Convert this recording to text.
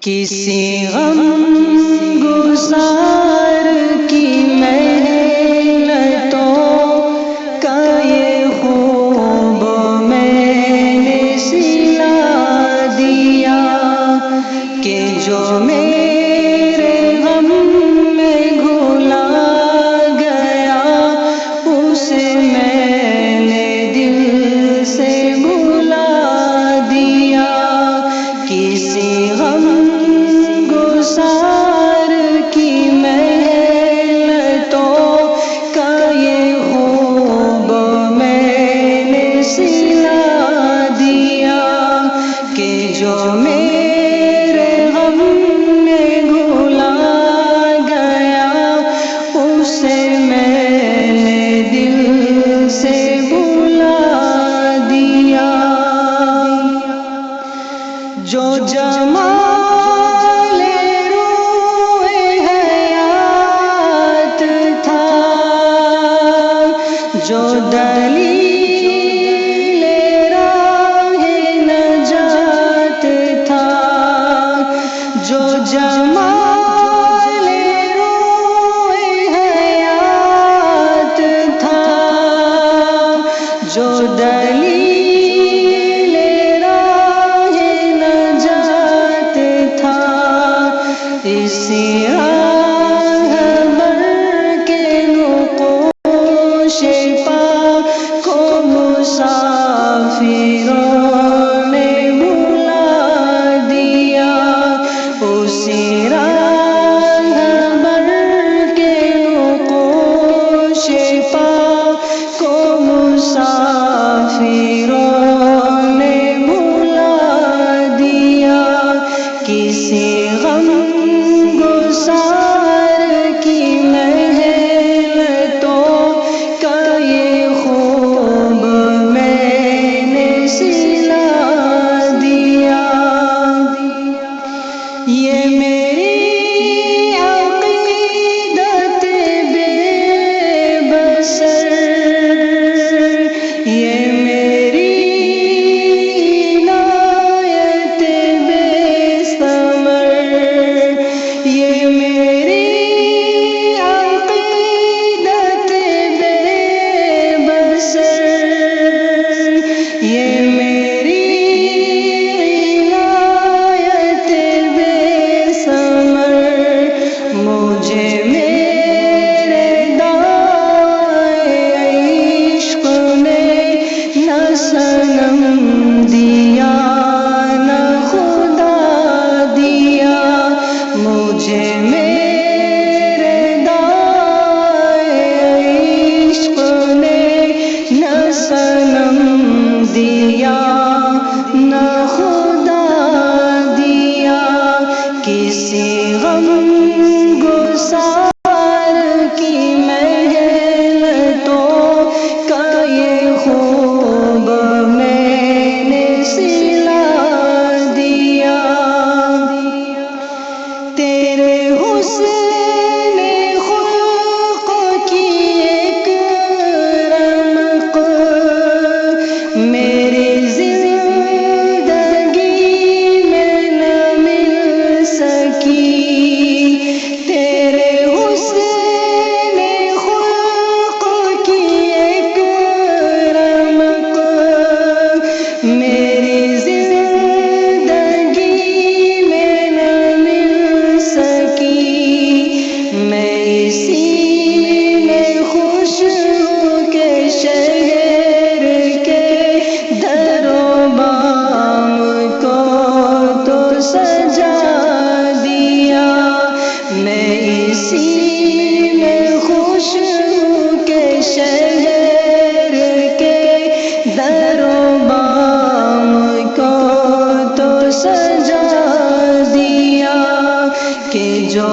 کسی غم گسار کی محنتوں کا یہ خوب میں نے سلا دیا کہ جو میرے غم میں گھلا گیا اسے میں نے دل سے بھلا دیا. کسی غم گسار کی محنتوں کا یہ خوب میں نے سلا دیا کہ جو میرے غم میں گھلا گیا اسے میں نے دل سے بھلا دیا. جو جمال روح حیات تھا، جو دلیل راہ نجات تھا، جو جمال روح حیات تھا، جو دلیل راہ نجات تھا، اسی راہ بر کے نقوش پا کو مسافروں نے بھلا دیا. اسی راہ بر کے نقوش پا کو مسافروں نے بھلا دیا. کسی غم گسار کی محنتوں کا یہ خوب میں نے سلا دیا. یہ میری عقیدت بے بسر، یہ میری عنایت بے ثمر، یہ میری عقیدت بے بسر، یہ میری عنایت بے ثمر. مجھے میرے دائے عشق نے نہ صنم دیا نہ خدا دیا. مجھے میرے دائے عشق نے نہ صنم دیا نہ خدا دیا. کسی غم گسار کی محنتوں کا یہ خوب میں نے سلا دیا. تیرے حسن خلق کی ایک رمق میری زندگی میں نہ مل سکی. تیرے حسن خلق کی ایک رمق میری زندگی میں نہ مل سکی. میں اسی میں خوش ہوں کہ شہر کے در و بام کو تو سجا دیا. میں اسی میں خوش ہوں کہ شہر کے در و بام کو تو سجا دیا کہ جو